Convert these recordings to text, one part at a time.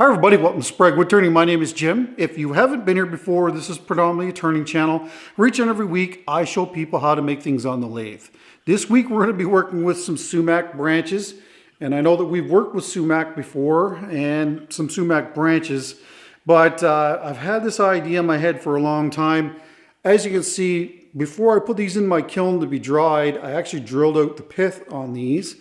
Hi everybody, welcome to Sprague Woodturning. My name is Jim. If you haven't been here before, this is predominantly a turning channel. Each and every week I show people how to make things on the lathe. This week we're going to be working with some sumac branches, and I know that we've worked with sumac before and some sumac branches, but I've had this idea in my head for a long time. As you can see, before I put these in my kiln to be dried, I actually drilled out the pith on these.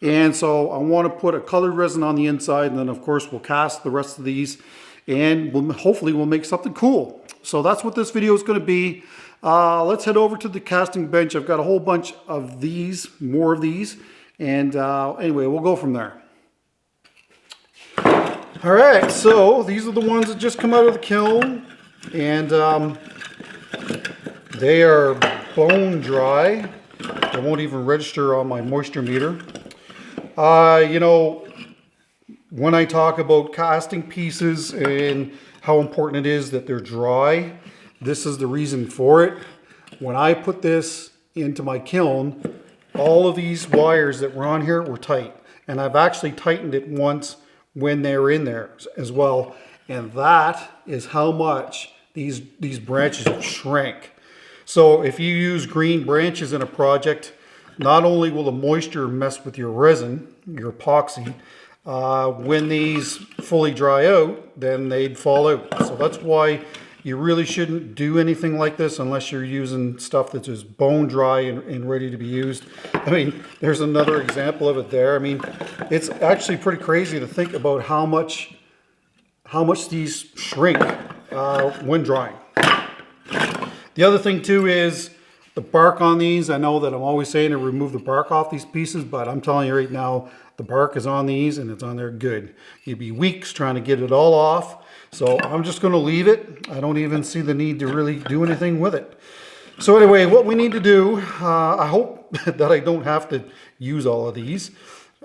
And so I want to put a colored resin on the inside, and then of course we'll cast the rest of these, and hopefully we'll make something cool. So that's what this video is going to be. Let's head over to the casting bench. I've got a whole bunch of these, more of these, and anyway, we'll go from there. All right, so these are the ones that just come out of the kiln, and they are bone dry. They won't even register on my moisture meter. You know, when I talk about casting pieces and how important it is that they're dry, this is the reason for it. When I put this into my kiln, all of these wires that were on here were tight. And I've actually tightened it once when they're in there as well. And that is how much these branches have shrank. So if you use green branches in a project, not only will the moisture mess with your resin, your epoxy, when these fully dry out, then they'd fall out. So that's why you really shouldn't do anything like this unless you're using stuff that's just bone dry and ready to be used. I mean, there's another example of it there. I mean, it's actually pretty crazy to think about how much these shrink when drying. The other thing too is the bark on these. I know that I'm always saying to remove the bark off these pieces, but I'm telling you right now, the bark is on these and it's on there good. You'd be weeks trying to get it all off. So I'm just going to leave it. I don't even see the need to really do anything with it. So anyway, what we need to do, I hope that I don't have to use all of these.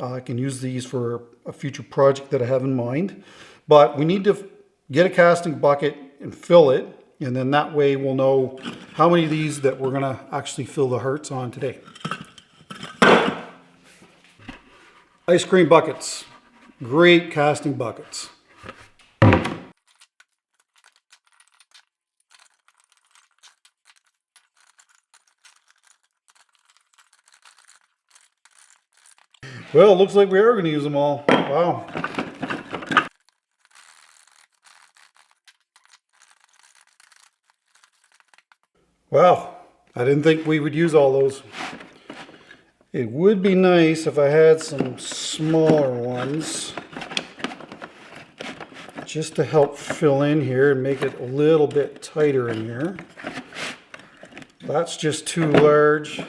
I can use these for a future project that I have in mind. But we need to get a casting bucket and fill it. And then that way we'll know how many of these that we're going to actually fill the hearts on today. Ice cream buckets. Great casting buckets. Well, it looks like we are going to use them all. Wow. Wow, I didn't think we would use all those. It would be nice if I had some smaller ones just to help fill in here and make it a little bit tighter in here. That's just too large.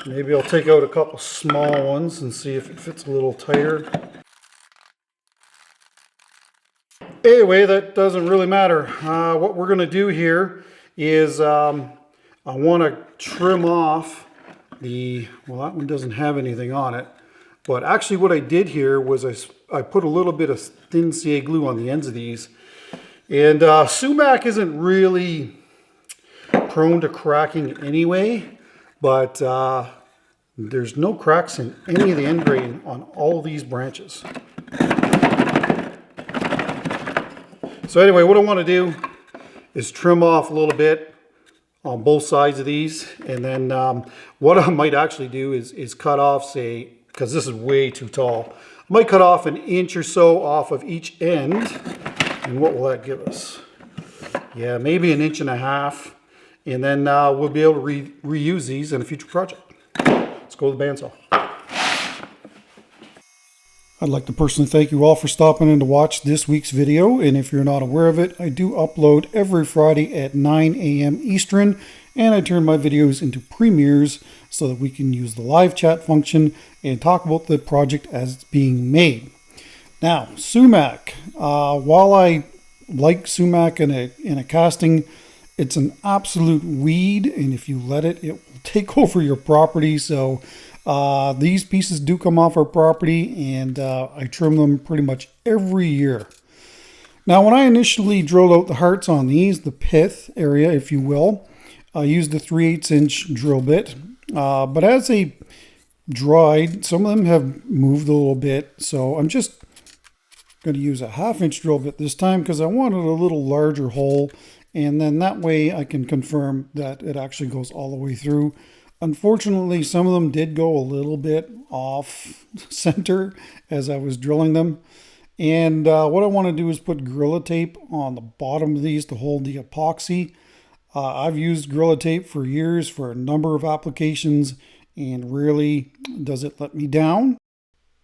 Maybe I'll take out a couple small ones and see if it fits a little tighter. Anyway, that doesn't really matter. What we're going to do here is I want to trim off the, well, that one doesn't have anything on it, but actually what I did here was I put a little bit of thin CA glue on the ends of these, and sumac isn't really prone to cracking anyway, but there's no cracks in any of the end grain on all of these branches. So anyway, what I want to do is trim off a little bit on both sides of these, and then what I might actually do is cut off, say, because this is way too tall, I might cut off an inch or so off of each end. And what will that give us? Yeah, maybe an inch and a half, and then we'll be able to reuse these in a future project. Let's go to the bandsaw. I'd like to personally thank you all for stopping in to watch this week's video, and if you're not aware of it, I do upload every Friday at 9 a.m. Eastern, and I turn my videos into premieres so that we can use the live chat function and talk about the project as it's being made. Now, sumac. While I like sumac in a casting, it's an absolute weed, and if you let it, it will take over your property. So these pieces do come off our property, and I trim them pretty much every year. Now, when I initially drilled out the hearts on these, the pith area, if you will, I used the 3/8 inch drill bit. But as they dried, some of them have moved a little bit, so I'm just Going to use a 1/2-inch drill bit this time because I wanted a little larger hole, and then that way I can confirm that it actually goes all the way through. Unfortunately, some of them did go a little bit off center as I was drilling them. And what I want to do is put Gorilla Tape on the bottom of these to hold the epoxy. I've used Gorilla Tape for years for a number of applications, and rarely does it let me down.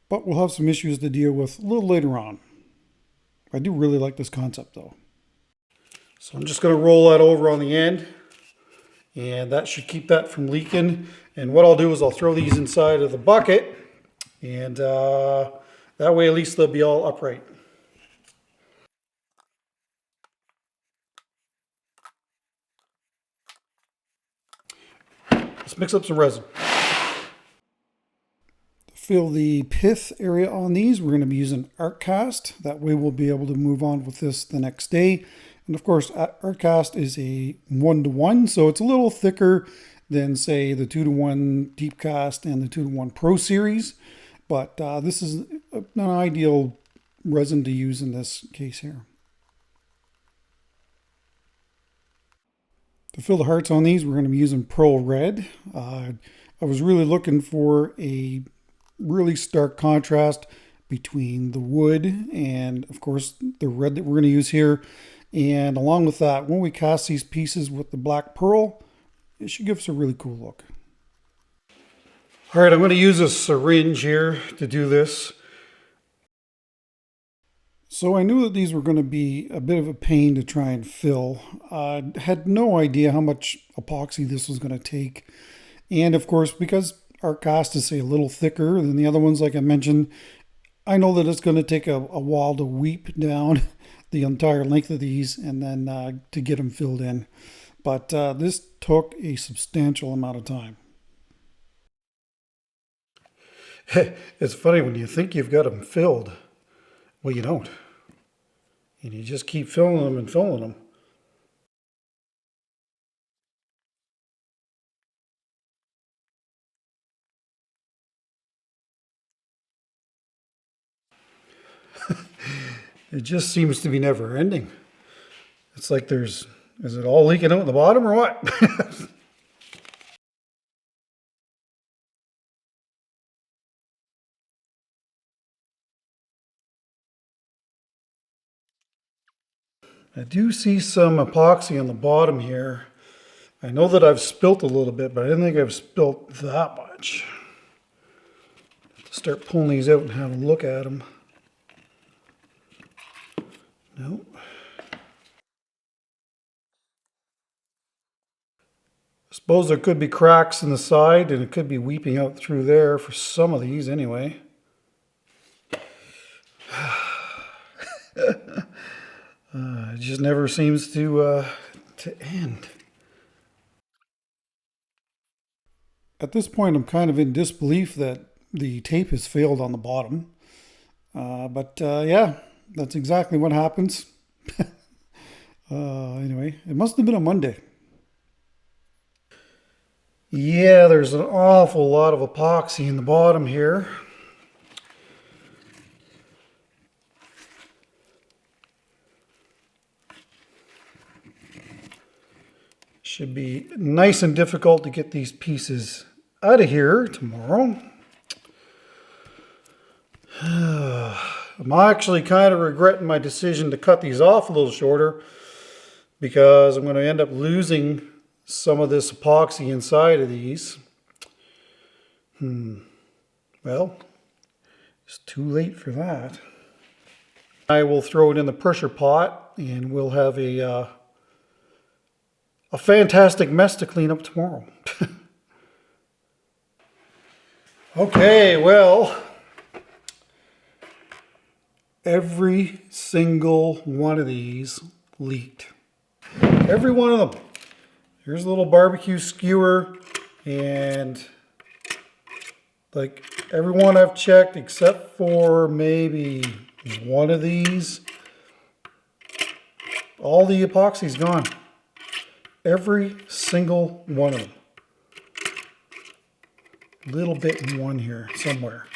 But we'll have some issues to deal with a little later on. I do really like this concept though. So I'm just going to roll that over on the end, and that should keep that from leaking. And what I'll do is I'll throw these inside of the bucket, and that way at least they'll be all upright. Let's mix up some resin. Fill the pith area on these. We're going to be using Art Cast. That way we'll be able to move on with this the next day. And of course, Art Cast is a 1-to-1, so it's a little thicker than, say, the 2-to-1 Deep Cast and the 2-to-1 Pro Series. But this is an ideal resin to use in this case here. To fill the hearts on these, we're going to be using Pearl Red. I was really looking for a really stark contrast between the wood and of course the red that we're going to use here. And along with that, when we cast these pieces with the black pearl, it should give us a really cool look. All right, I'm going to use a syringe here to do this. So I knew that these were going to be a bit of a pain to try and fill. I had no idea how much epoxy this was going to take. And of course, because Art Cast is, say, a little thicker than the other ones, like I mentioned, I know that it's going to take a while to weep down the entire length of these and then to get them filled in. But this took a substantial amount of time. It's funny when you think you've got them filled. Well, you don't. And you just keep filling them and filling them. It just seems to be never ending. It's like is it all leaking out the bottom or what? I do see some epoxy on the bottom here. I know that I've spilt a little bit, but I didn't think I've spilt that much. Start pulling these out and have a look at them. Nope. I suppose there could be cracks in the side, and it could be weeping out through there for some of these anyway. It just never seems to end. At this point, I'm kind of in disbelief that the tape has failed on the bottom. But yeah, that's exactly what happens. Anyway, it must have been a Monday. Yeah, there's an awful lot of epoxy in the bottom here. Should be nice and difficult to get these pieces out of here tomorrow. I'm actually kind of regretting my decision to cut these off a little shorter because I'm going to end up losing some of this epoxy inside of these. Well, it's too late for that. I will throw it in the pressure pot and we'll have a fantastic mess to clean up tomorrow. Okay, well, every single one of these leaked. Every one of them. Here's a little barbecue skewer, and like every one I've checked except for maybe one of these, all the epoxy's gone. Every single one of them. Little bit in one here somewhere.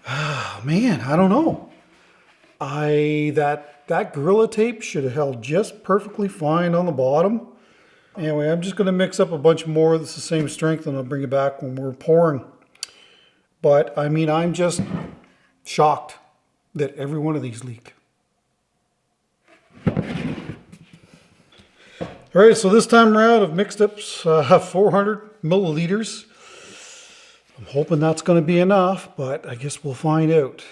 Oh, man, I don't know. That Gorilla Tape should have held just perfectly fine on the bottom. Anyway, I'm just going to mix up a bunch more that's the same strength, and I'll bring it back when we're pouring. But I mean, I'm just shocked that every one of these leaked. All right, so this time around I've mixed up 400 milliliters. I'm hoping that's going to be enough, but I guess we'll find out.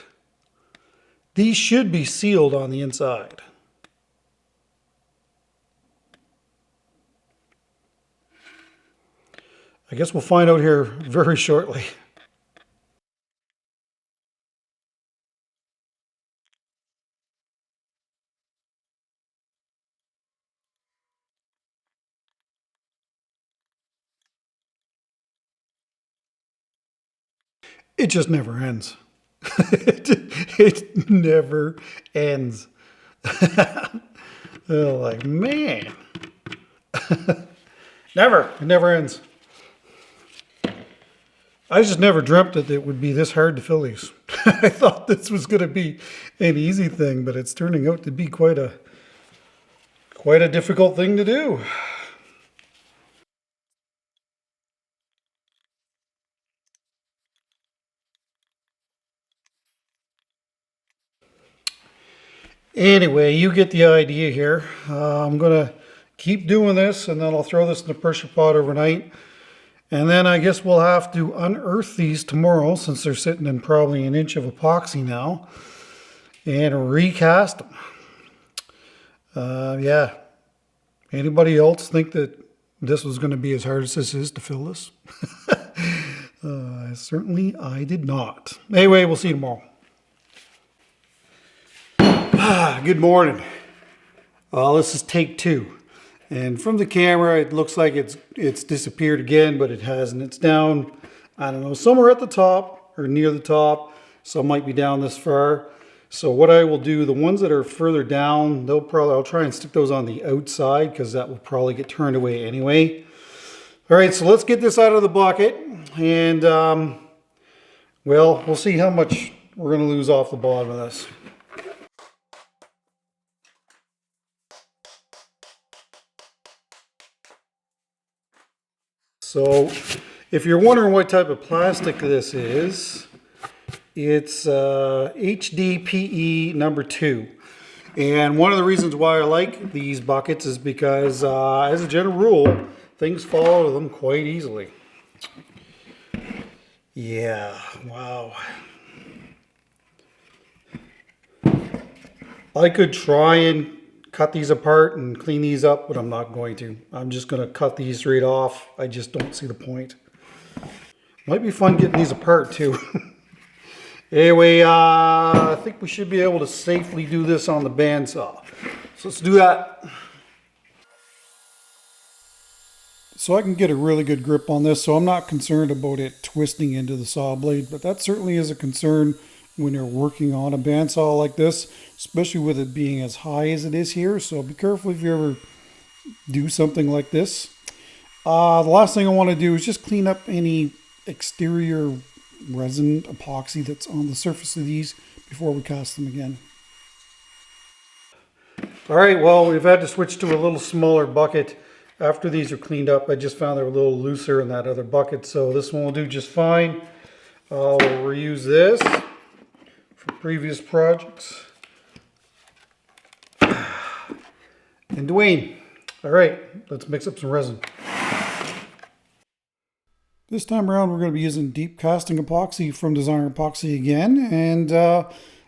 These should be sealed on the inside. I guess we'll find out here very shortly. It just never ends. It never ends. Like, man. It never ends. I just never dreamt that it would be this hard to fill these. I thought this was going to be an easy thing, but it's turning out to be quite a difficult thing to do. Anyway, you get the idea here. I'm going to keep doing this, and then I'll throw this in the pressure pot overnight. And then I guess we'll have to unearth these tomorrow, since they're sitting in probably an inch of epoxy now, and recast them. Yeah. Anybody else think that this was going to be as hard as this is to fill this? Certainly I did not. Anyway, we'll see you tomorrow. Good morning. Well, this is take 2. And from the camera, it looks like it's disappeared again, but it hasn't. It's down, I don't know, somewhere at the top or near the top. Some might be down this far. So what I will do, the ones that are further down, I'll try and stick those on the outside, because that will probably get turned away anyway. All right, so let's get this out of the bucket, and well, we'll see how much we're going to lose off the bottom of this. So if you're wondering what type of plastic this is, it's HDPE number 2. And one of the reasons why I like these buckets is because, as a general rule, things fall out of them quite easily. Yeah, wow. I could try and cut these apart and clean these up, but I'm not going to. I'm just going to cut these right off. I just don't see the point. Might be fun getting these apart too. Anyway, I think we should be able to safely do this on the bandsaw. So let's do that. So I can get a really good grip on this, so I'm not concerned about it twisting into the saw blade, but that certainly is a concern when you're working on a bandsaw like this, especially with it being as high as it is here. So be careful if you ever do something like this. The last thing I want to do is just clean up any exterior resin epoxy that's on the surface of these before we cast them again. All right, well, we've had to switch to a little smaller bucket after these are cleaned up. I just found they're a little looser in that other bucket, so this one will do just fine. We'll reuse this for previous projects. And Dwayne, all right, let's mix up some resin. This time around, we're going to be using deep casting epoxy from Designer Epoxy again, and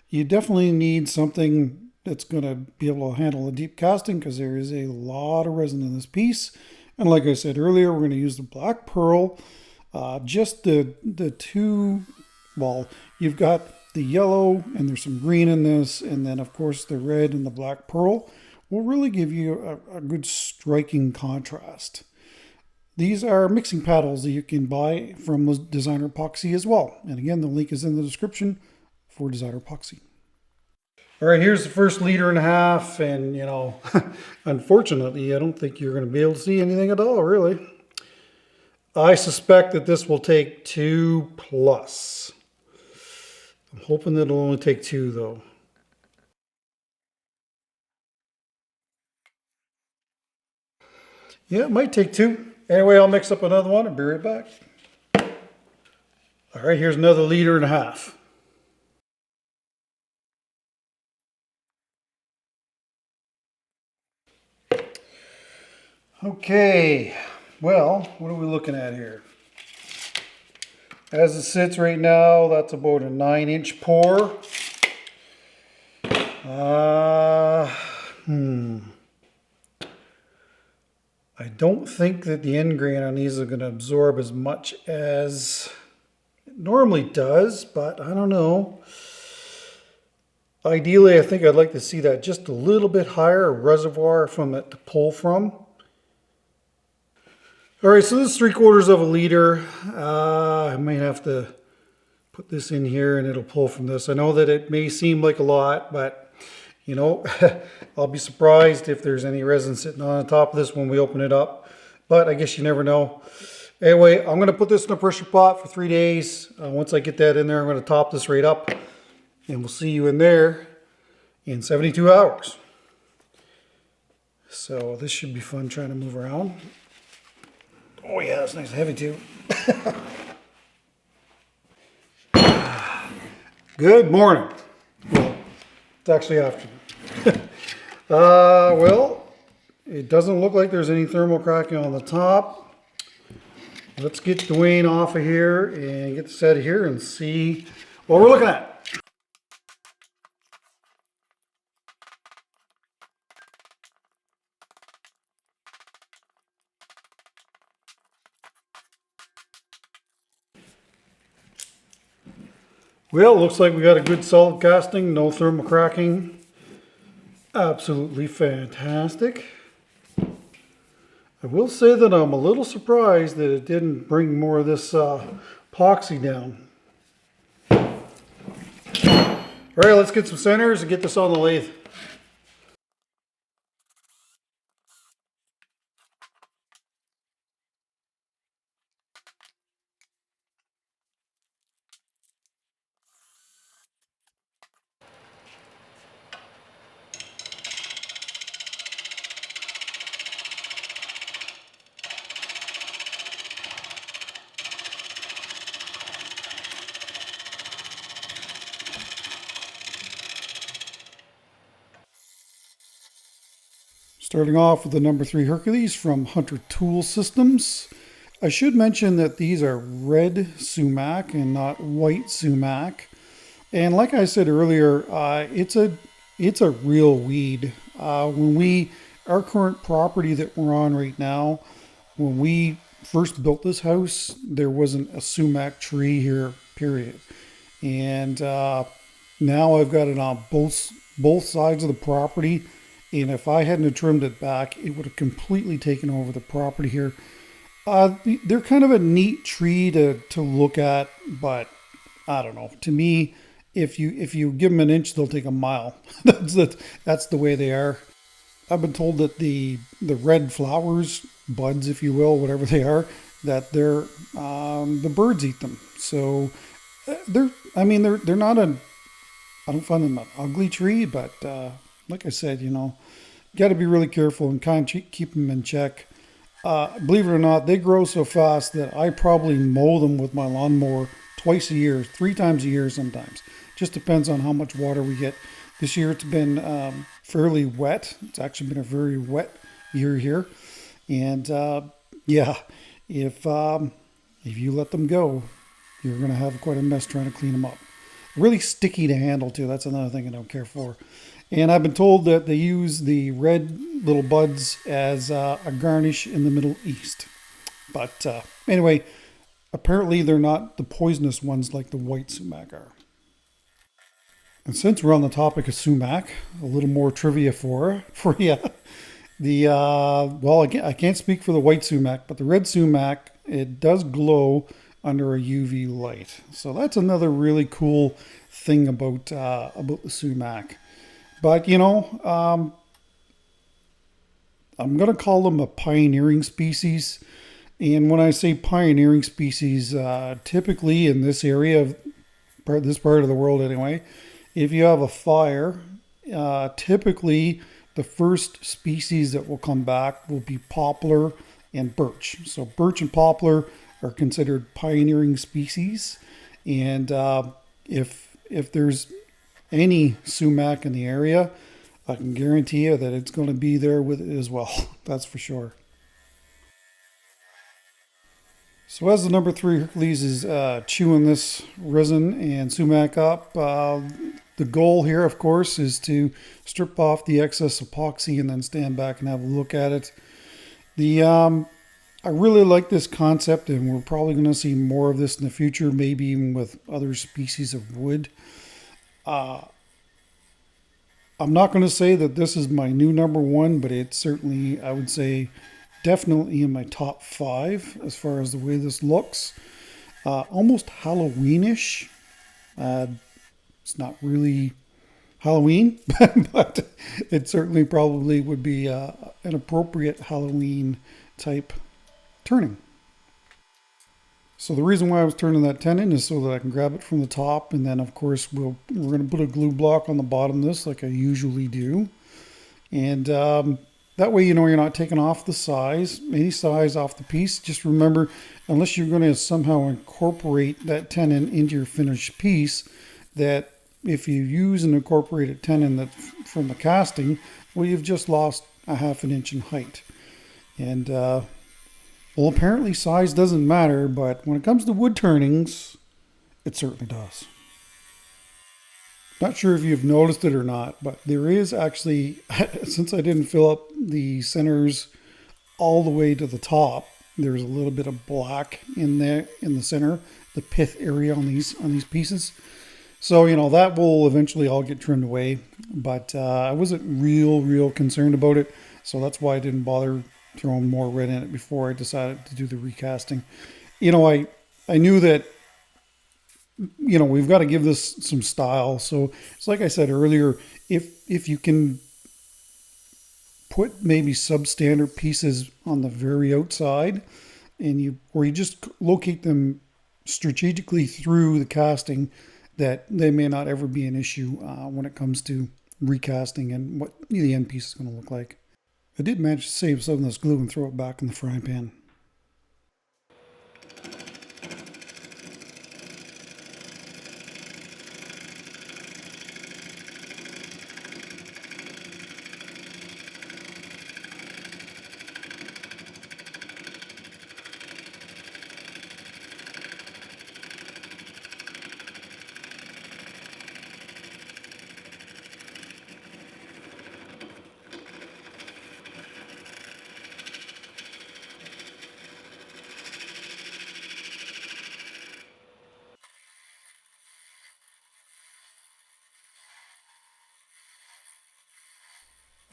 you definitely need something that's going to be able to handle the deep casting, because there is a lot of resin in this piece. And like I said earlier, we're going to use the black pearl, just the two, well, you've got the yellow and there's some green in this, and then of course the red and the black pearl will really give you a good striking contrast. These are mixing paddles that you can buy from Designer Epoxy as well. And again, the link is in the description for Designer Epoxy. All right, here's the first 1.5 liters, and you know, unfortunately, I don't think you're going to be able to see anything at all, really. I suspect that this will take 2+. I'm hoping that it'll only take 2, though. Yeah, it might take two. Anyway, I'll mix up another one and be right back. All right, here's another 1.5 liters. Okay, well, what are we looking at here? As it sits right now, that's about a 9-inch pour. I don't think that the end grain on these are going to absorb as much as it normally does, but I don't know. Ideally, I think I'd like to see that just a little bit higher, a reservoir from it to pull from. All right, so this is 3/4 liter. I might have to put this in here and it'll pull from this. I know that it may seem like a lot, but you know, I'll be surprised if there's any resin sitting on the top of this when we open it up. But I guess you never know. Anyway, I'm going to put this in a pressure pot for 3 days. Once I get that in there, I'm going to top this right up. And we'll see you in there in 72 hours. So this should be fun trying to move around. Oh yeah, it's nice and heavy too. Good morning. Well, it's actually afternoon. Well, it doesn't look like there's any thermal cracking on the top. Let's get Dwayne off of here and get set here and see what we're looking at. Well, looks like we got a good solid casting, no thermal cracking. Absolutely fantastic. I will say that I'm a little surprised that it didn't bring more of this epoxy down. All right, let's get some centers and get this on the lathe. Starting off with the number 3 Hercules from Hunter Tool Systems. I should mention that these are red sumac and not white sumac. And like I said earlier, it's a real weed. Our current property that we're on right now, when we first built this house, there wasn't a sumac tree here, period. And now I've got it on both sides of the property. And if I hadn't trimmed it back, it would have completely taken over the property here. They're kind of a neat tree to look at, but I don't know. To me, if you give them an inch, they'll take a mile. That's the way they are. I've been told that the red flowers, buds, if you will, whatever they are, that the birds eat them. So they're not I don't find them an ugly tree, but like I said, you know, got to be really careful and kind of keep them in check. Believe it or not, they grow so fast that I probably mow them with my lawnmower twice a year, 3 times a year sometimes. Just depends on how much water we get. This year it's been fairly wet. It's actually been a very wet year here. And yeah, if you let them go, you're going to have quite a mess trying to clean them up. Really sticky to handle too. That's another thing I don't care for. And I've been told that they use the red little buds as a garnish in the Middle East. But anyway, apparently they're not the poisonous ones like the white sumac are. And since we're on the topic of sumac, a little more trivia for you. Well, I can't speak for the white sumac, but the red sumac, it does glow under a UV light. So that's another really cool thing about the sumac. But, you know, I'm going to call them a pioneering species. And when I say pioneering species, typically in this area, this part of the world anyway, if you have a fire, typically the first species that will come back will be poplar and birch. So birch and poplar are considered pioneering species. And if there's any sumac in the area, I can guarantee you that it's going to be there with it as well. That's for sure. So as the number 3 Hercules is chewing this resin and sumac up, the goal here, of course, is to strip off the excess epoxy and then stand back and have a look at it. I really like this concept, and we're probably going to see more of this in the future, maybe even with other species of wood. I'm not going to say that this is my new number 1, but it's certainly, I would say, definitely in my top 5 as far as the way this looks. Almost Halloweenish. It's not really Halloween, but it certainly probably would be an appropriate Halloween type turning. So the reason why I was turning that tenon is so that I can grab it from the top, and then of course we're going to put a glue block on the bottom of this like I usually do. And that way, you're not taking off any size off the piece. Just remember, unless you're going to somehow incorporate that tenon into your finished piece, that if you use an incorporated tenon that's from the casting, well, you've just lost a ½ an inch in height. And well, apparently size doesn't matter, but when it comes to wood turnings, it certainly does. Not sure if you've noticed it or not, but there is actually, since I didn't fill up the centers all the way to the top, there's a little bit of black in there in the center, the pith area on these pieces. So, that will eventually all get trimmed away, but I wasn't real concerned about it. So that's why I didn't bother throwing more red in it before I decided to do the recasting. I knew that, we've got to give this some style. So it's like I said earlier, if you can put maybe substandard pieces on the very outside, and you just locate them strategically through the casting, that they may not ever be an issue when it comes to recasting and what the end piece is going to look like. I did manage to save some of this glue and throw it back in the frying pan.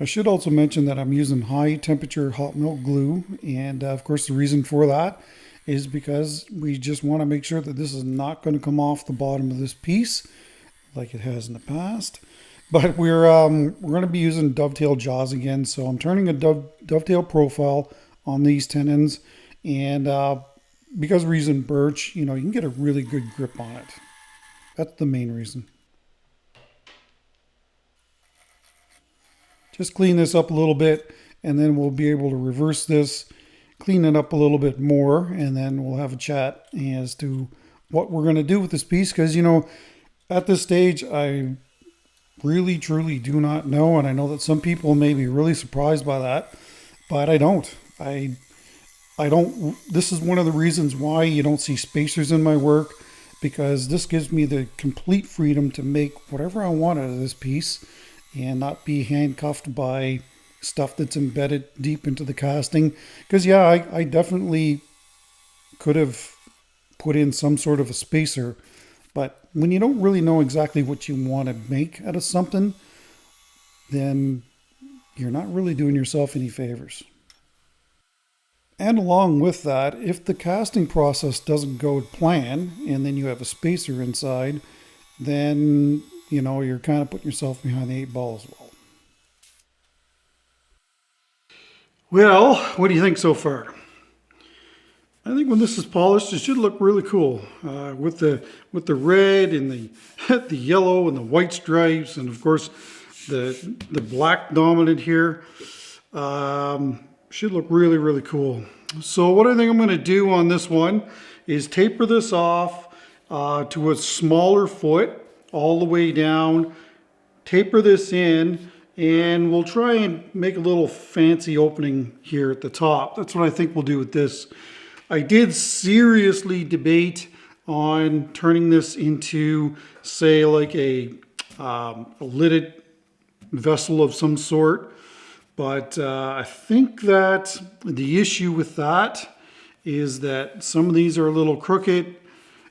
I should also mention that I'm using high temperature hot melt glue, and of course the reason for that is because we just want to make sure that this is not going to come off the bottom of this piece like it has in the past. But we're going to be using dovetail jaws again, so I'm turning a dovetail profile on these tenons, and because we're using birch, you can get a really good grip on it. That's the main reason. Just clean this up a little bit, and then we'll be able to reverse this, clean it up a little bit more, and then we'll have a chat as to what we're going to do with this piece. Because, at this stage, I really, truly do not know. And I know that some people may be really surprised by that, but I don't. I don't. This is one of the reasons why you don't see spacers in my work, because this gives me the complete freedom to make whatever I want out of this piece and not be handcuffed by stuff that's embedded deep into the casting. Because I definitely could have put in some sort of a spacer, but when you don't really know exactly what you want to make out of something, then you're not really doing yourself any favors. And along with that, if the casting process doesn't go to plan, and then you have a spacer inside, then you're kind of putting yourself behind the 8 ball as well. Well, what do you think so far? I think when this is polished, it should look really cool with the red and the the yellow and the white stripes, and of course the black dominant here. Should look really, really cool. So what I think I'm going to do on this one is taper this off to a smaller foot all the way down, taper this in, and we'll try and make a little fancy opening here at the top. That's what I think we'll do with this. I did seriously debate on turning this into, say, like a lidded vessel of some sort. But I think that the issue with that is that some of these are a little crooked.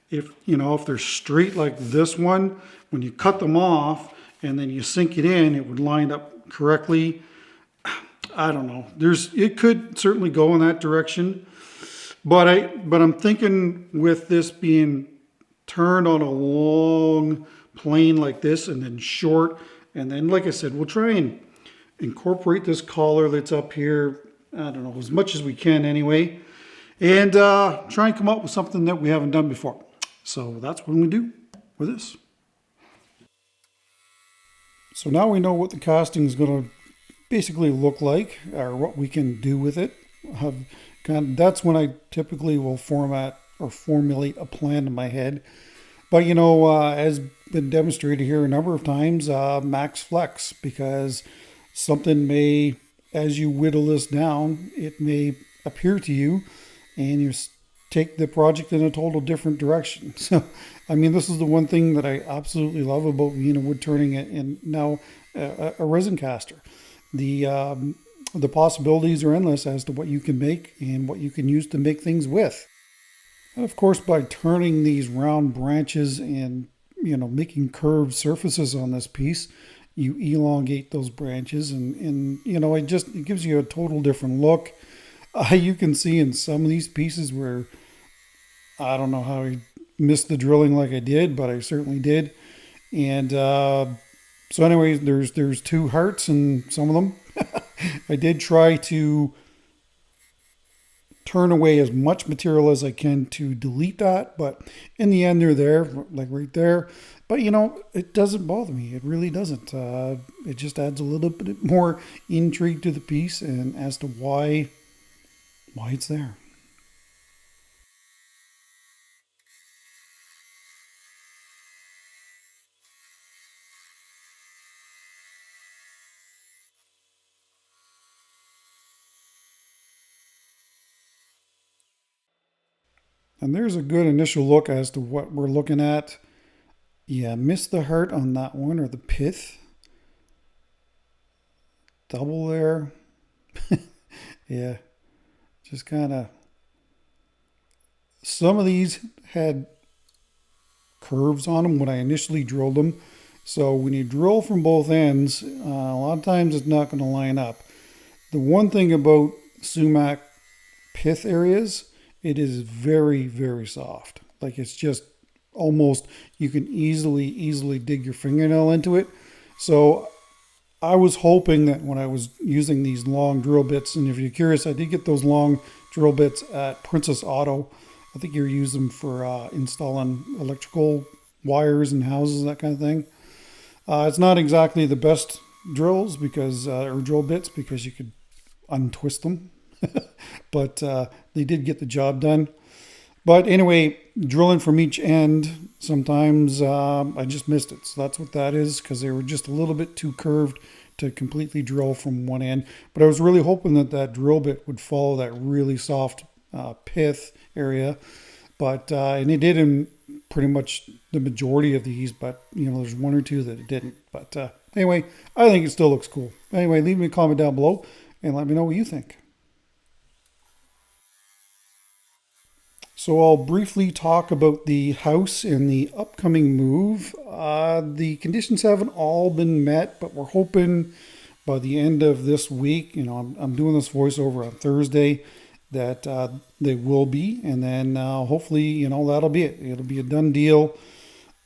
If they're straight like this one, when you cut them off and then you sink it in, it would line up correctly. I don't know. It could certainly go in that direction. But I'm thinking with this being turned on a long plane like this and then short, and then like I said, we'll try and incorporate this collar that's up here, I don't know, as much as we can anyway, and try and come up with something that we haven't done before. So that's what I'm going to do with this. So now we know what the casting is going to basically look like, or what we can do with it. That's when I typically will formulate a plan in my head. But as been demonstrated here a number of times, max flex, because something may, as you whittle this down, it may appear to you and you take the project in a total different direction. So, I mean, this is the one thing that I absolutely love about being a wood turning and now a resin caster. The possibilities are endless as to what you can make and what you can use to make things with. And of course, by turning these round branches and, making curved surfaces on this piece, you elongate those branches and it gives you a total different look. You can see in some of these pieces where I don't know how I missed the drilling like I did, but I certainly did. And so anyways, there's two hearts in some of them. I did try to turn away as much material as I can to delete that, but in the end they're there, like right there. But it doesn't bother me. It really doesn't. It just adds a little bit more intrigue to the piece and as to why it's there. And there's a good initial look as to what we're looking at. Yeah, missed the heart on that one, or the pith. Double there. Yeah, just kind of. Some of these had curves on them when I initially drilled them. So when you drill from both ends, a lot of times it's not going to line up. The one thing about sumac pith areas, it is very, very soft. Like it's just almost, you can easily dig your fingernail into it. So I was hoping that when I was using these long drill bits, and if you're curious, I did get those long drill bits at Princess Auto. I think you use them for installing electrical wires and houses, that kind of thing. It's not exactly the best drills or drill bits because you could untwist them. But they did get the job done. But anyway, drilling from each end, sometimes I just missed it. So that's what that is, because they were just a little bit too curved to completely drill from one end. But I was really hoping that drill bit would follow that really soft pith area. But and it did in pretty much the majority of these, but there's one or two that it didn't. But anyway, I think it still looks cool. Anyway, leave me a comment down below and let me know what you think. So I'll briefly talk about the house and the upcoming move. The conditions haven't all been met, but we're hoping by the end of this week, I'm doing this voiceover on Thursday, that they will be. And then hopefully, that'll be it. It'll be a done deal.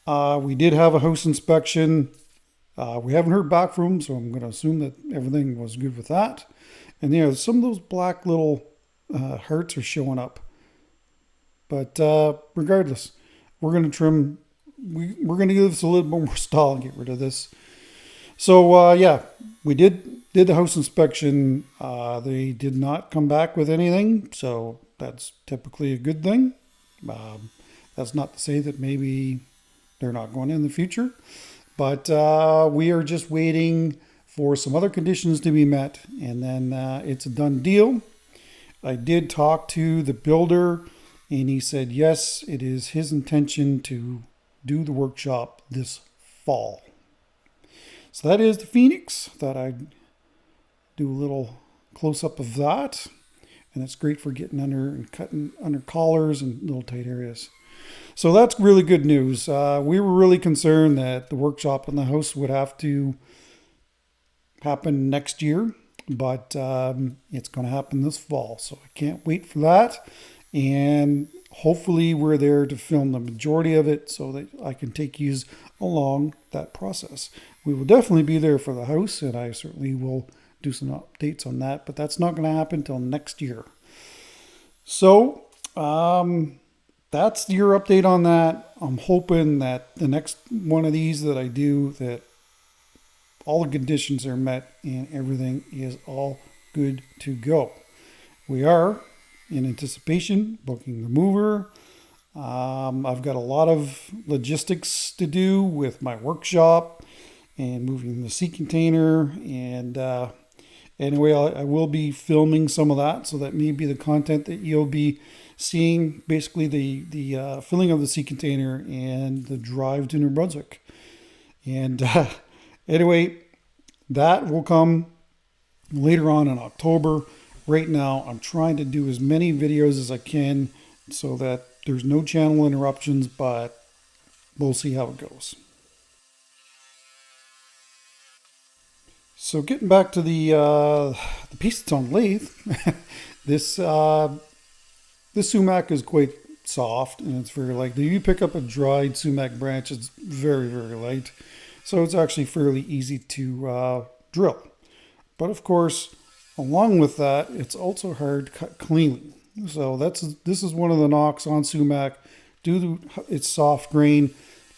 We did have a house inspection. We haven't heard back from them, so I'm going to assume that everything was good with that. And some of those black little hearts are showing up. But regardless, we're going to trim. We're going to give this a little bit more style and get rid of this. So yeah, we did the house inspection. They did not come back with anything, so that's typically a good thing. That's not to say that maybe they're not going in the future, but we are just waiting for some other conditions to be met, and then it's a done deal. I did talk to the builder, and he said yes, it is his intention to do the workshop this fall. So that is the Phoenix. Thought I'd do a little close-up of that. And it's great for getting under and cutting under collars and little tight areas. So that's really good news. We were really concerned that the workshop in the house would have to happen next year, but it's going to happen this fall. So I can't wait for that. And hopefully we're there to film the majority of it so that I can take you along that process. We will definitely be there for the house, and I certainly will do some updates on that, but that's not going to happen until next year. So that's your update on that. I'm hoping that the next one of these that I do, that all the conditions are met and everything is all good to go. We are in anticipation booking the mover. I've got a lot of logistics to do with my workshop and moving the sea container, and anyway, I will be filming some of that, so that may be the content that you'll be seeing, basically the filling of the sea container and the drive to New Brunswick. And anyway, that will come later on in October. Right now, I'm trying to do as many videos as I can so that there's no channel interruptions, but we'll see how it goes. So getting back to the piece that's on lathe, this sumac is quite soft and it's very light. If you pick up a dried sumac branch, it's very, very light. So it's actually fairly easy to drill. But of course, along with that, it's also hard to cut cleanly. So this is one of the knocks on sumac. Due to its soft grain,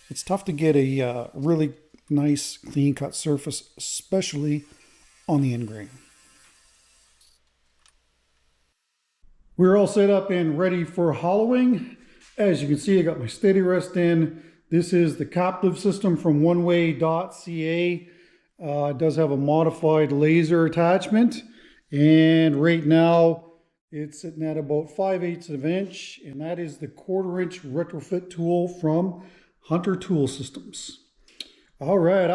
it's tough to get a really nice clean cut surface, especially on the end grain. We're all set up and ready for hollowing. As you can see, I got my steady rest in. This is the captive system from oneway.ca. It does have a modified laser attachment, and right now it's sitting at about 5/8 of an inch, and that is the 1/4 inch retrofit tool from Hunter Tool Systems. All right,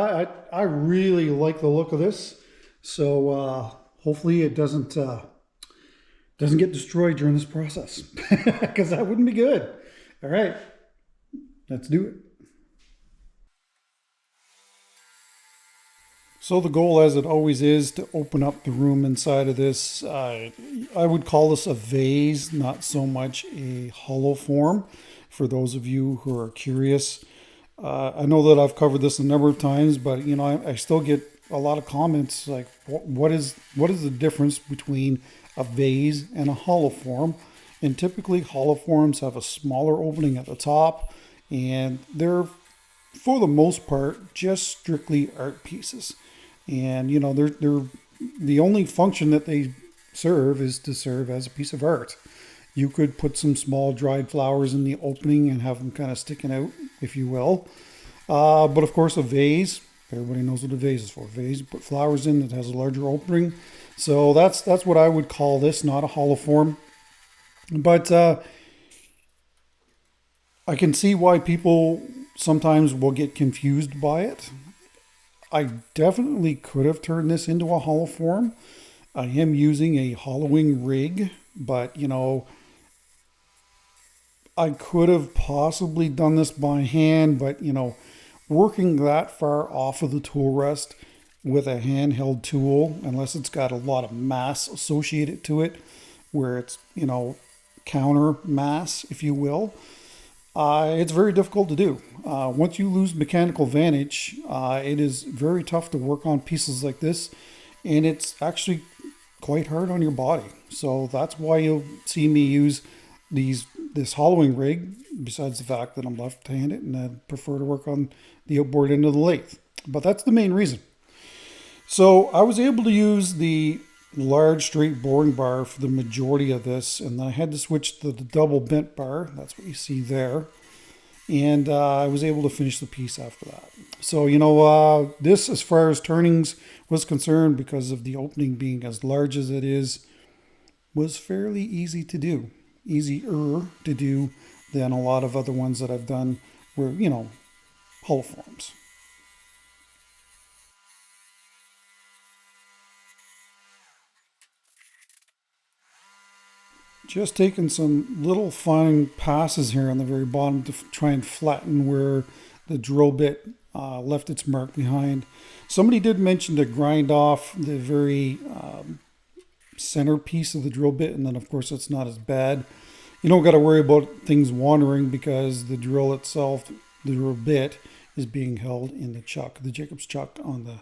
I really like the look of this, so hopefully it doesn't get destroyed during this process, because that wouldn't be good. All right, let's do it. So the goal, as it always is, to open up the room inside of this. I would call this a vase, not so much a hollow form, for those of you who are curious. I know that I've covered this a number of times, but you know, I still get a lot of comments like, what is the difference between a vase and a hollow form? And typically hollow forms have a smaller opening at the top, and they're, for the most part, just strictly art pieces. And you know, they're the only function that they serve is to serve as a piece of art. You could put some small dried flowers in the opening and have them kind of sticking out, if you will. But of course, a vase, everybody knows what a vase is for. A vase, you put flowers in, it has a larger opening. So that's what I would call this, not a hollow form. But I can see why people sometimes will get confused by it. I definitely could have turned this into a hollow form. I am using a hollowing rig, but you know, I could have possibly done this by hand, but you know, working that far off of the tool rest with a handheld tool, unless it's got a lot of mass associated to it, where it's, you know, counter mass, if you will, it's very difficult to do. Once you lose mechanical advantage, it is very tough to work on pieces like this, and it's actually quite hard on your body. So that's why you'll see me use this hollowing rig, besides the fact that I'm left-handed and I prefer to work on the outboard end of the lathe. But that's the main reason. So I was able to use the large straight boring bar for the majority of this, and then I had to switch to the double bent bar. That's what you see there. And I was able to finish the piece after that. So, this, as far as turnings was concerned, because of the opening being as large as it is, was fairly easy to do. Easier to do than a lot of other ones that I've done where, hollow forms. Just taking some little fine passes here on the very bottom to try and flatten where the drill bit left its mark behind. Somebody did mention to grind off the very center piece of the drill bit, and then of course it's not as bad. You don't got to worry about things wandering because the drill itself, the drill bit, is being held in the chuck, the Jacob's chuck on the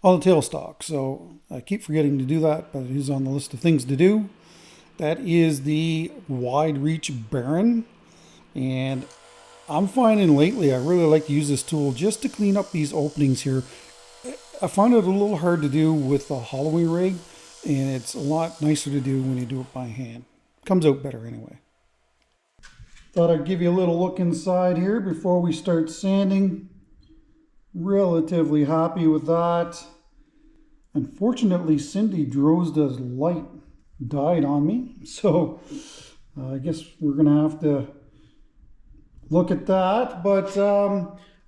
tailstock. So I keep forgetting to do that, but it is on the list of things to do. That is the wide reach Baron, and I'm finding lately I really like to use this tool just to clean up these openings here. I find it a little hard to do with the hollowing rig, and it's a lot nicer to do when you do it by hand. Comes out better anyway. Thought I'd give you a little look inside here before we start sanding. Relatively happy with that. Unfortunately, Cindy Drozda's light died on me, so I guess we're gonna have to look at that, but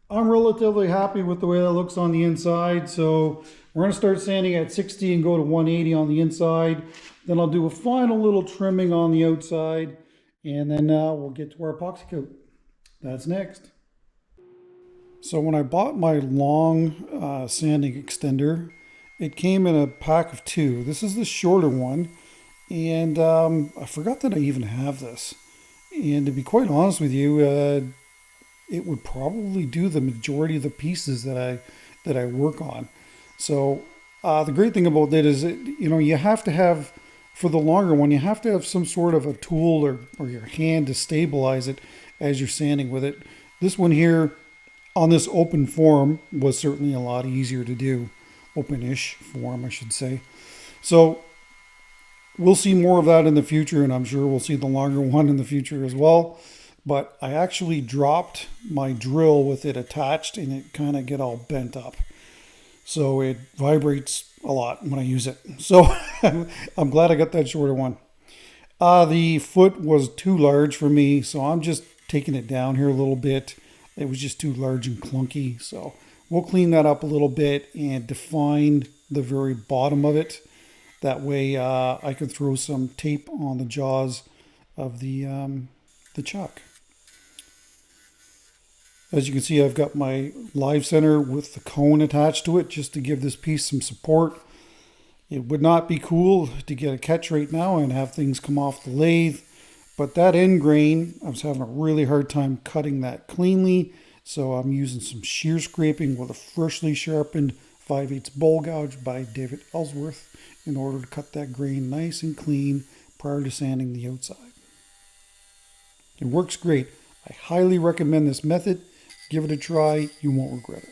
I'm relatively happy with the way that looks on the inside. So we're gonna start sanding at 60 and go to 180 on the inside. Then I'll do a final little trimming on the outside, and then we'll get to our epoxy coat. That's next. So when I bought my long sanding extender, it came in a pack of 2. This is the shorter one. And I forgot that I even have this. And to be quite honest with you, it would probably do the majority of the pieces that I work on. So the great thing about that is, you have to have, for the longer one, you have to have some sort of a tool or your hand to stabilize it as you're sanding with it. This one here, on this open form, was certainly a lot easier to do. Open-ish form, I should say. So we'll see more of that in the future, and I'm sure we'll see the longer one in the future as well. But I actually dropped my drill with it attached, and it kind of get all bent up. So it vibrates a lot when I use it. So I'm glad I got that shorter one. The foot was too large for me, so I'm just taking it down here a little bit. It was just too large and clunky. So we'll clean that up a little bit and define the very bottom of it. That way I can throw some tape on the jaws of the chuck. As you can see, I've got my live center with the cone attached to it just to give this piece some support. It would not be cool to get a catch right now and have things come off the lathe, but that end grain, I was having a really hard time cutting that cleanly, so I'm using some shear scraping with a freshly sharpened 5/8 bowl gouge by David Ellsworth in order to cut that grain nice and clean prior to sanding the outside. It works great. I highly recommend this method. Give it a try. You won't regret it.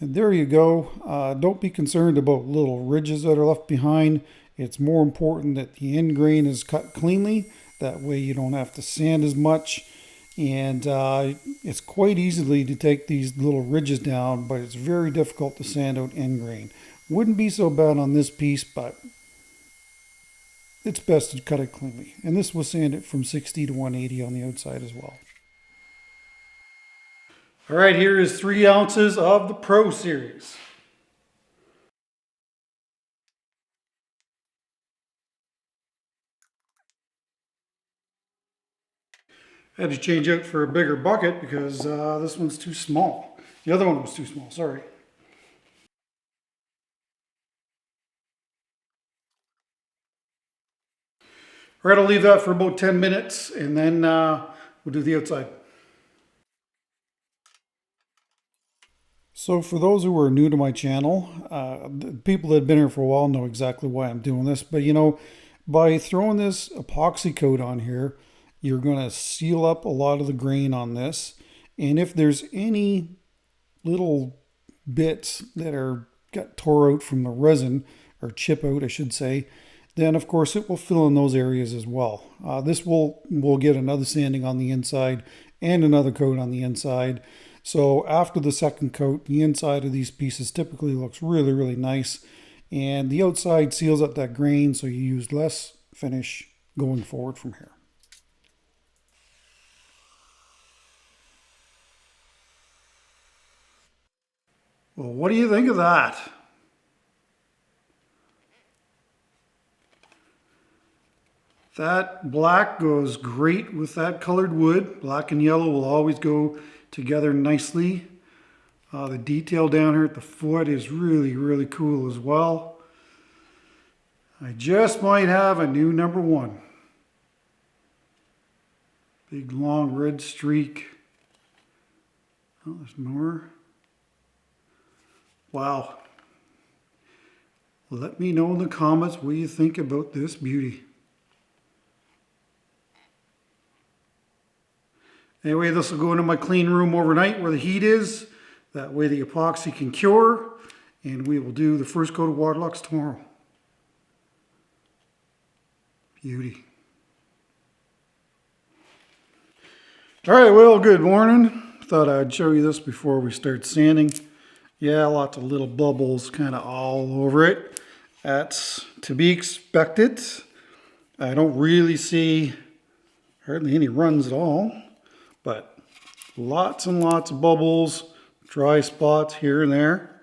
And there you go. Don't be concerned about little ridges that are left behind. It's more important that the end grain is cut cleanly. That way you don't have to sand as much. And it's quite easily to take these little ridges down, but it's very difficult to sand out end grain. Wouldn't be so bad on this piece, but it's best to cut it cleanly. And this will sand it from 60 to 180 on the outside as well. All right, here is 3 ounces of the Pro Series. I had to change out for a bigger bucket because this one's too small. The other one was too small, sorry. All right, I'll leave that for about 10 minutes and then we'll do the outside. So for those who are new to my channel, the people that have been here for a while know exactly why I'm doing this. But you know, by throwing this epoxy coat on here, you're going to seal up a lot of the grain on this. And if there's any little bits that got tore out from the resin, or chip out I should say, then of course it will fill in those areas as well. This will get another sanding on the inside and another coat on the inside. So after the second coat, the inside of these pieces typically looks really, really nice. And the outside seals up that grain, so you use less finish going forward from here. Well, what do you think of that? That black goes great with that colored wood. Black and yellow will always go together nicely. The detail down here at the foot is really, really cool as well. I just might have a new number one. Big long red streak. Oh, there's more. Wow. Let me know in the comments what you think about this beauty. Anyway, this will go into my clean room overnight where the heat is. That way the epoxy can cure. And we will do the first coat of Waterlux tomorrow. Beauty. Alright, well, good morning. Thought I'd show you this before we start sanding. Yeah, lots of little bubbles kind of all over it. That's to be expected. I don't really see hardly any runs at all. But lots and lots of bubbles, dry spots here and there.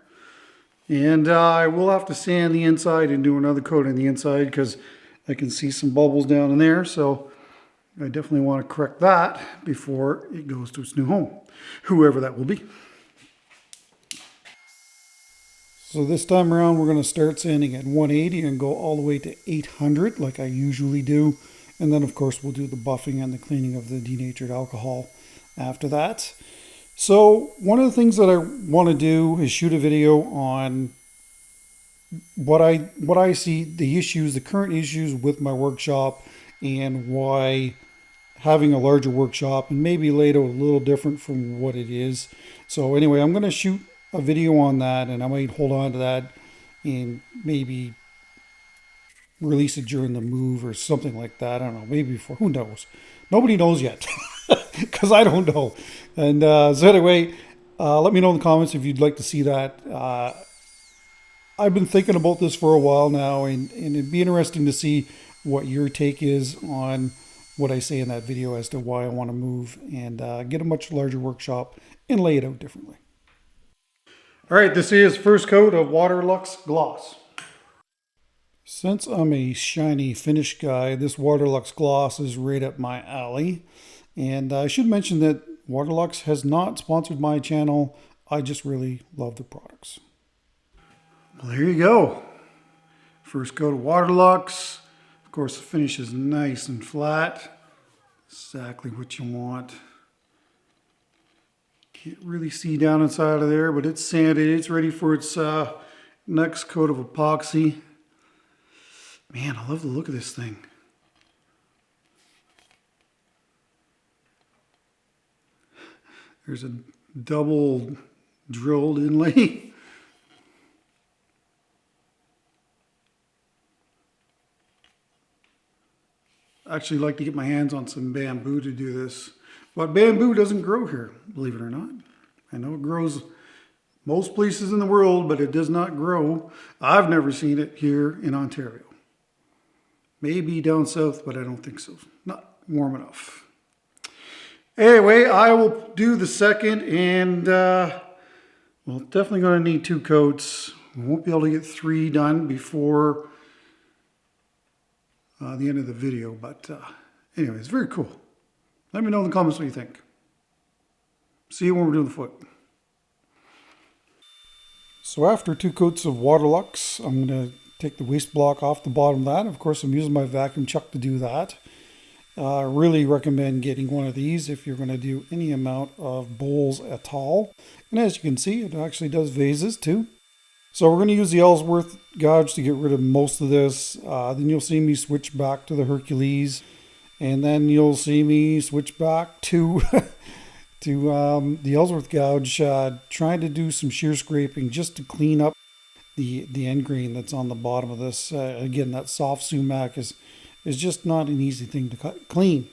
And I will have to sand the inside and do another coat on the inside because I can see some bubbles down in there. So I definitely want to correct that before it goes to its new home, whoever that will be. So this time around we're going to start sanding at 180 and go all the way to 800 like I usually do. And then of course we'll do the buffing and the cleaning of the denatured alcohol after that. So one of the things that I want to do is shoot a video on what I see, the current issues with my workshop, and why having a larger workshop and maybe laid out a little different from what it is. So anyway, I'm going to shoot a video on that, and I might hold on to that and maybe release it during the move or something like that. I don't know, maybe before, who knows? Nobody knows yet because I don't know. And so anyway, let me know in the comments if you'd like to see that. I've been thinking about this for a while now, and it'd be interesting to see what your take is on what I say in that video as to why I want to move and get a much larger workshop and lay it out differently. All right, this is first coat of Waterlux Gloss. Since I'm a shiny finish guy, this Waterlux Gloss is right up my alley. And I should mention that Waterlux has not sponsored my channel. I just really love the products. Well, here you go. First coat of Waterlux. Of course, the finish is nice and flat. Exactly what you want. Can't really see down inside of there, but it's sanded. It's ready for its next coat of epoxy. Man, I love the look of this thing. There's a double drilled inlay. I actually like to get my hands on some bamboo to do this. But bamboo doesn't grow here, believe it or not. I know it grows most places in the world, but it does not grow. I've never seen it here in Ontario. Maybe down south, but I don't think so. Not warm enough. Anyway, I will do the second, and well, definitely going to need 2 coats. We won't be able to get 3 done before the end of the video, but anyway, it's very cool. Let me know in the comments what you think. See you when we're doing the foot. So after 2 coats of Waterlux, I'm going to take the waste block off the bottom of that. Of course, I'm using my vacuum chuck to do that. Really recommend getting one of these if you're going to do any amount of bowls at all. And as you can see, it actually does vases too. So we're going to use the Ellsworth gouge to get rid of most of this. Then you'll see me switch back to the Hercules. And then you'll see me switch back to the Ellsworth gouge, trying to do some shear scraping just to clean up the end grain that's on the bottom of this. Again, that soft sumac is just not an easy thing to clean.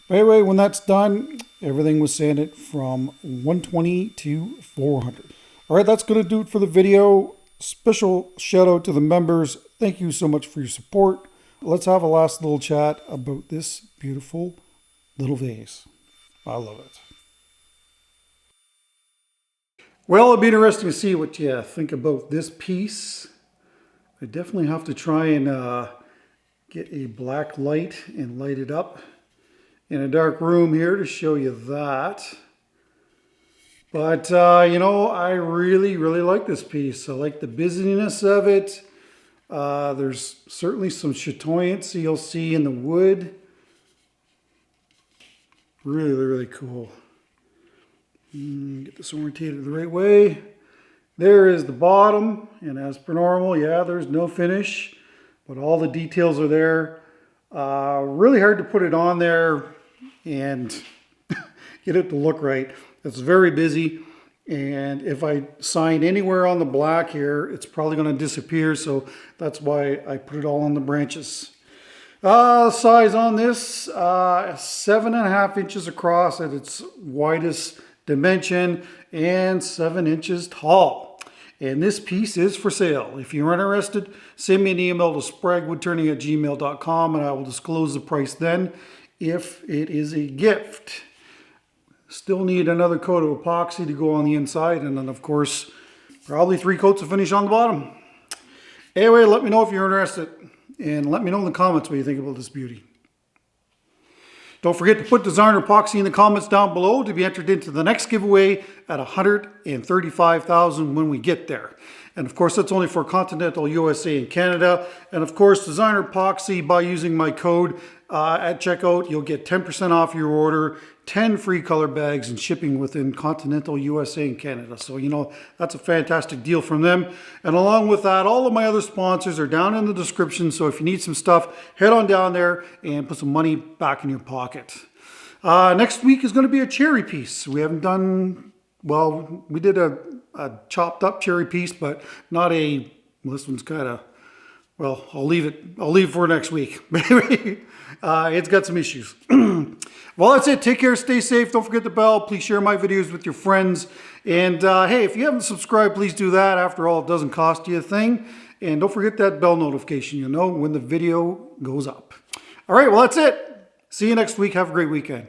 But anyway, when that's done, everything was sanded from 120 to 400. All right, that's going to do it for the video. Special shout out to the members. Thank you so much for your support. Let's have a last little chat about this beautiful little vase. I love it. Well, it'll be interesting to see what you think about this piece. I definitely have to try and get a black light and light it up in a dark room here to show you that. But, you know, I really like this piece. I like the busyness of it. There's certainly some chatoyancy you'll see in the wood. Really cool. Get this orientated the right way. There is the bottom, and as per normal, yeah, there's no finish, but all the details are there. Really hard to put it on there and get it to look right. It's very busy, and if I sign anywhere on the black here, it's probably going to disappear, so that's why I put it all on the branches. Size on this, 7.5 inches across at its widest dimension and 7 inches tall. And this piece is for sale. If you're interested, send me an email to spraguewoodturning@gmail.com and I will disclose the price then if it is a gift. Still need another coat of epoxy to go on the inside, and then of course probably 3 coats of finish on the bottom. Anyway, let me know if you're interested, and let me know in the comments what you think about this beauty. Don't forget to put design epoxy in the comments down below to be entered into the next giveaway at 135,000 when we get there. And of course, that's only for continental USA and Canada. And of course, designer epoxy, by using my code at checkout, you'll get 10% off your order, 10 free color bags, and shipping within continental USA and Canada. So, you know, that's a fantastic deal from them. And along with that, all of my other sponsors are down in the description. So if you need some stuff, head on down there and put some money back in your pocket. Next week is going to be a cherry piece. We haven't done, well, we did a chopped up cherry piece, but not a, well, this one's kind of, well, I'll leave it for next week. It's got some issues. Well, that's it. Take care, stay safe. Don't forget the bell. Please share my videos with your friends. And hey, if you haven't subscribed, please do that. After all, it doesn't cost you a thing. And don't forget that bell notification. You'll know when the video goes up. All right, well, that's it. See you next week. Have a great weekend.